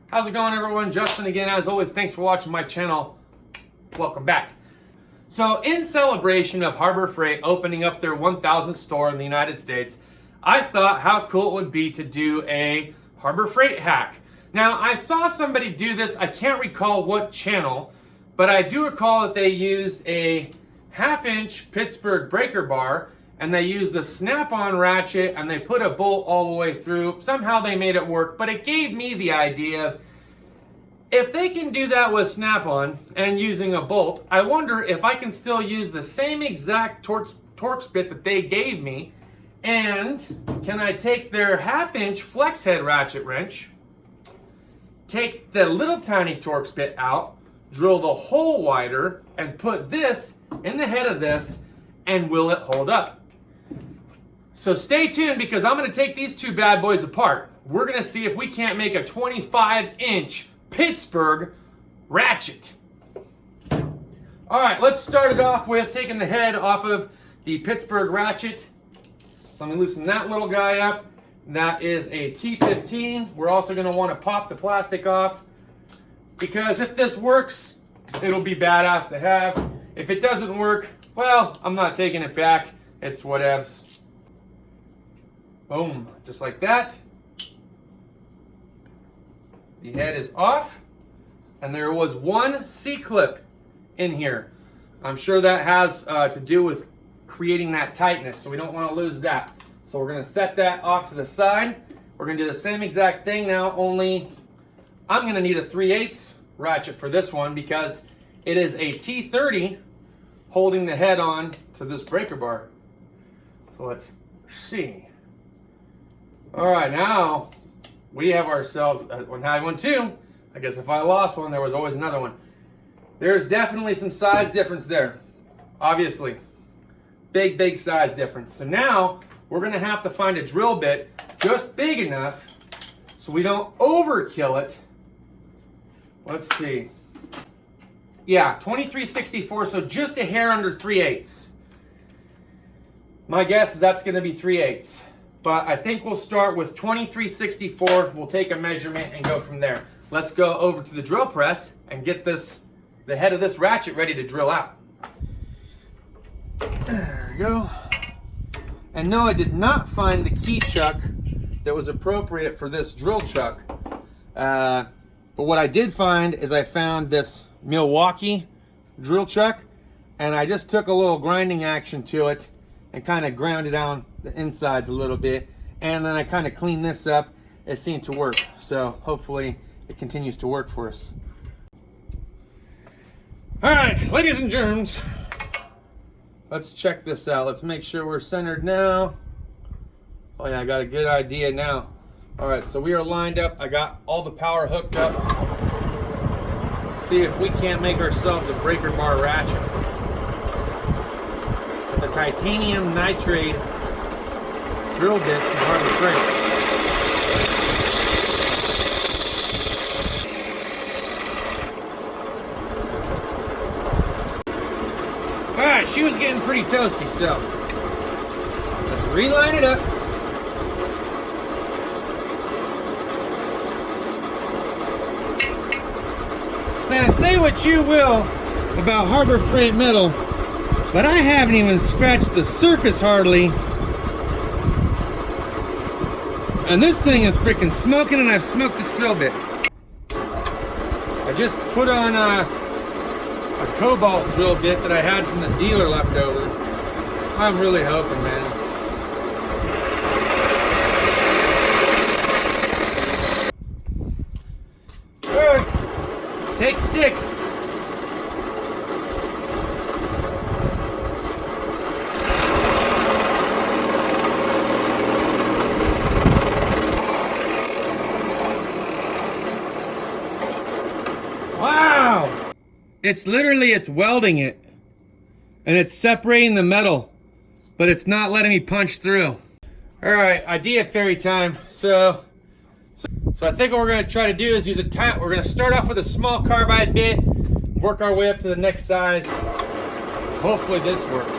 How's it going, everyone? Justin again. As always, thanks for watching my channel. Welcome back. So in celebration of Harbor Freight opening up their 1,000th store in the United States, I thought how cool it would be to do a Harbor Freight hack. Now, I saw somebody do this. I can't recall what channel, but I do recall that they used a 1/2-inch Pittsburgh breaker bar, and they used a snap-on ratchet, and they put a bolt all the way through. Somehow they made it work, but it gave me the idea of, if they can do that with snap-on and using a bolt, I wonder if I can still use the same exact Torx bit that they gave me, and can I take their 1/2-inch flex head ratchet wrench, take the little tiny Torx bit out, drill the hole wider, and put this in the head of this, and will it hold up? So stay tuned, because I'm going to take these two bad boys apart. We're going to see if we can't make a 25-inch Pittsburgh ratchet. All right, let's start it off with taking the head off of the Pittsburgh ratchet. Let me loosen that little guy up. That is a T15. We're also going to want to pop the plastic off, because if this works, it'll be badass to have. If it doesn't work, well, I'm not taking it back. It's whatevs. Boom, just like that. The head is off, and there was one C-clip in here. I'm sure that has to do with creating that tightness, so we don't want to lose that. So we're going to set that off to the side. We're going to do the same exact thing now, only I'm going to need a 3/8 ratchet for this one, because it is a T30 holding the head on to this breaker bar. So let's see. All right, now we have ourselves one high, one two. I guess if I lost one, there was always another one. There's definitely some size difference there. Obviously, big size difference. So now we're gonna have to find a drill bit just big enough so we don't overkill it. Let's see. Yeah, 2364, so just a hair under 3/8. My guess is that's gonna be 3/8. But I think we'll start with 2364. We'll take a measurement and go from there. Let's go over to the drill press and get the head of this ratchet ready to drill out. There we go. And no, I did not find the key chuck that was appropriate for this drill chuck. But what I did find is I found this Milwaukee drill chuck, and I just took a little grinding action to it and kind of ground it down the insides a little bit, and then I kind of cleaned this up. It seemed to work, so hopefully it continues to work for us. All right, ladies and germs, let's check this out. Let's make sure we're centered now. Oh yeah, I got a good idea now. All right, so we are lined up. I got all the power hooked up. Let's see if we can't make ourselves a breaker bar ratchet. The titanium nitride drill bit from Harbor Freight. Alright, she was getting pretty toasty, so let's reline it up. Man, say what you will about Harbor Freight metal, but I haven't even scratched the surface hardly. And this thing is freaking smoking, and I've smoked this drill bit. I just put on a cobalt drill bit that I had from the dealer left over. I'm really hoping, man. Good. Take 6. Wow! It's welding it, and it's separating the metal, but it's not letting me punch through. All right, idea fairy time. So I think what we're gonna try to do is use we're gonna start off with a small carbide bit, work our way up to the next size. Hopefully this works.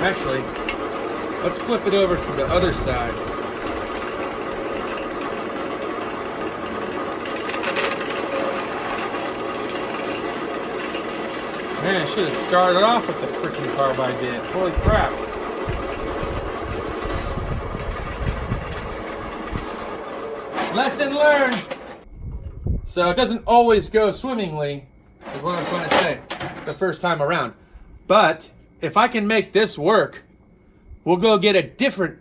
Actually, let's flip it over to the other side. Man, I should have started off with the freaking carbide bit. Holy crap. Lesson learned. So it doesn't always go swimmingly, is what I'm trying to say, the first time around. But if I can make this work, we'll go get a different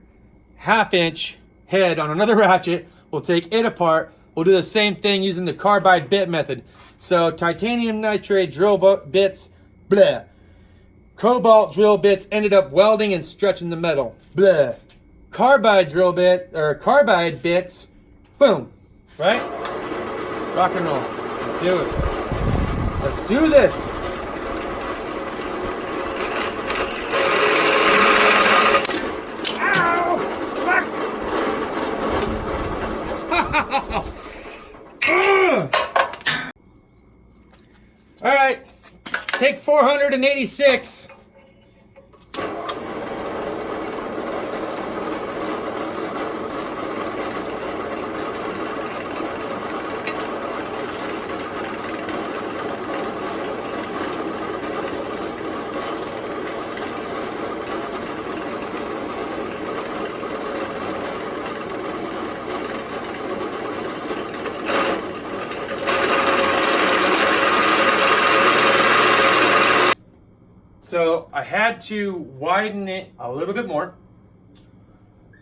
1/2 inch head on another ratchet. We'll take it apart. We'll do the same thing using the carbide bit method. So titanium nitride drill bits, bleh. Cobalt drill bits ended up welding and stretching the metal, bleh. Carbide drill bit, or carbide bits, boom, right? Rock and roll. Let's do it. Let's do this. All right, take 486. So I had to widen it a little bit more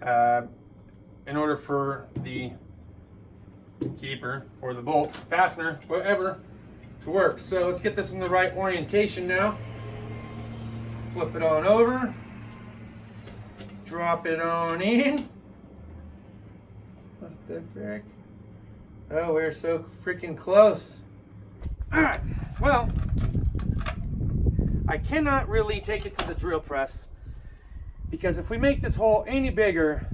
in order for the keeper or the bolt, fastener, whatever, to work. So let's get this in the right orientation now. Flip it on over. Drop it on in. What the frick? Oh, we're so freaking close. All right, well, I cannot really take it to the drill press because if we make this hole any bigger,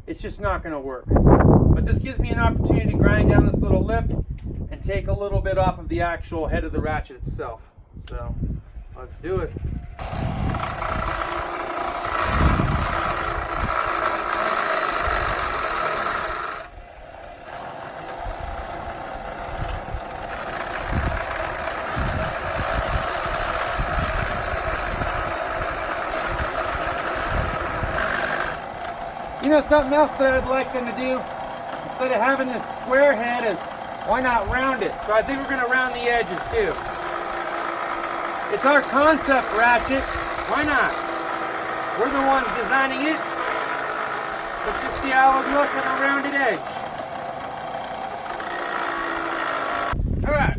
it's just not going to work. But this gives me an opportunity to grind down this little lip and take a little bit off of the actual head of the ratchet itself. So let's do it. You know, something else that I'd like them to do, instead of having this square head, is why not round it? So I think we're going to round the edges too. It's our concept ratchet. Why not? We're the ones designing it. Let's just see how it would look on a rounded edge. Alright,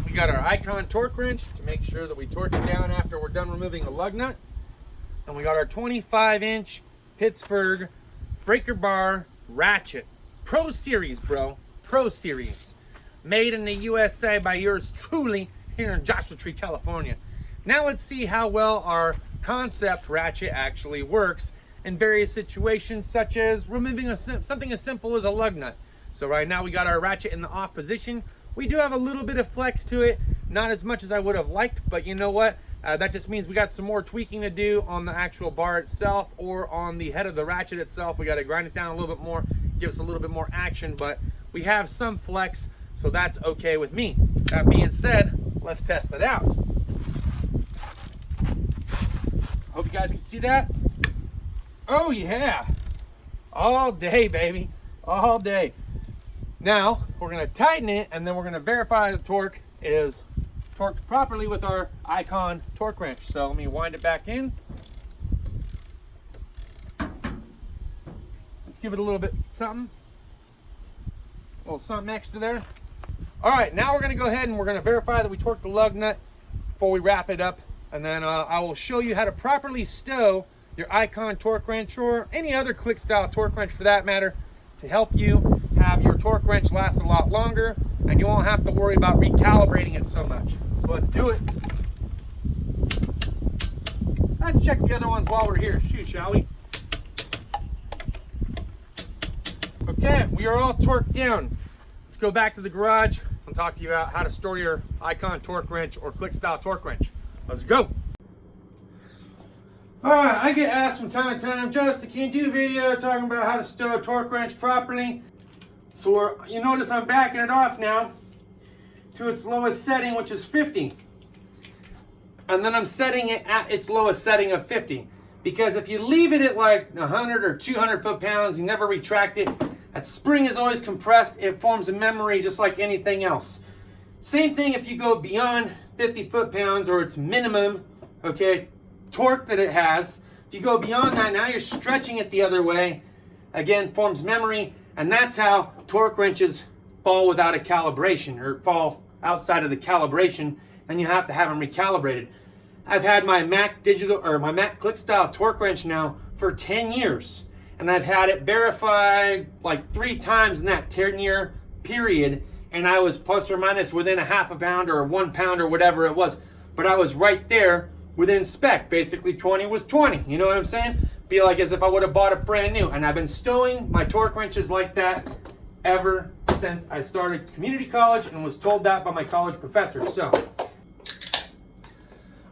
we got our Icon torque wrench to make sure that we torque it down after we're done removing the lug nut. And we got our 25-inch Pittsburgh breaker bar ratchet. Pro Series, bro. Pro Series. Made in the USA by yours truly here in Joshua Tree, California. Now let's see how well our concept ratchet actually works in various situations, such as removing something as simple as a lug nut. So right now we got our ratchet in the off position. We do have a little bit of flex to it, not as much as I would have liked, but you know what? That just means we got some more tweaking to do on the actual bar itself or on the head of the ratchet itself. We got to grind it down a little bit more, give us a little bit more action, but we have some flex, so that's okay with me. That being said, let's test it out. Hope you guys can see that. Oh yeah, all day, baby, all day. Now we're gonna tighten it and then we're gonna verify the torque is torqued properly with our Icon torque wrench. So let me wind it back in. Let's give it a little bit something. A little something extra there. All right, now we're gonna go ahead and we're gonna verify that we torqued the lug nut before we wrap it up. And then I will show you how to properly stow your Icon torque wrench or any other click style torque wrench for that matter to help you have your torque wrench last a lot longer and you won't have to worry about recalibrating it so much. So let's do it. Let's check the other ones while we're here, shall we? Okay, we are all torqued down. Let's go back to the garage and talk to you about how to store your Icon torque wrench or click style torque wrench. Let's go. Alright, I get asked from time to time, Justin, can you do a video talking about how to stow a torque wrench properly? So you notice I'm backing it off now to its lowest setting, which is 50. And then I'm setting it at its lowest setting of 50. Because if you leave it at like 100 or 200 foot-pounds, you never retract it, that spring is always compressed, it forms a memory just like anything else. Same thing if you go beyond 50 foot-pounds or its minimum, okay, torque that it has. If you go beyond that, now you're stretching it the other way. Again, forms memory, and that's how torque wrenches fall without a calibration or fall outside of the calibration, and you have to have them recalibrated. I've had my Mac digital or my Mac click style torque wrench now for 10 years, and I've had it verified like 3 times in that 10-year period, and I was plus or minus within a half a pound or 1 pound or whatever it was, but I was right there within spec. Basically 20 was 20, you know what I'm saying? Be like as if I would have bought it brand new. And I've been stowing my torque wrenches like that ever since I started community college and was told that by my college professor. So,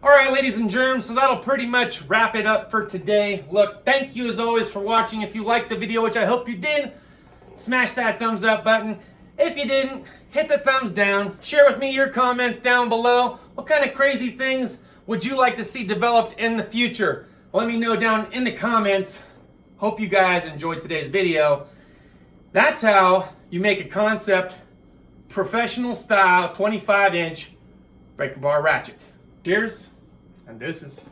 all right, ladies and germs, so that'll pretty much wrap it up for today. Look, thank you as always for watching. If you liked the video, which I hope you did, smash that thumbs up button. If you didn't, hit the thumbs down. Share with me your comments down below. What kind of crazy things would you like to see developed in the future? Let me know down in the comments. Hope you guys enjoyed today's video. That's how you make a concept, professional style, 25-inch breaker bar ratchet. Cheers, and deuces.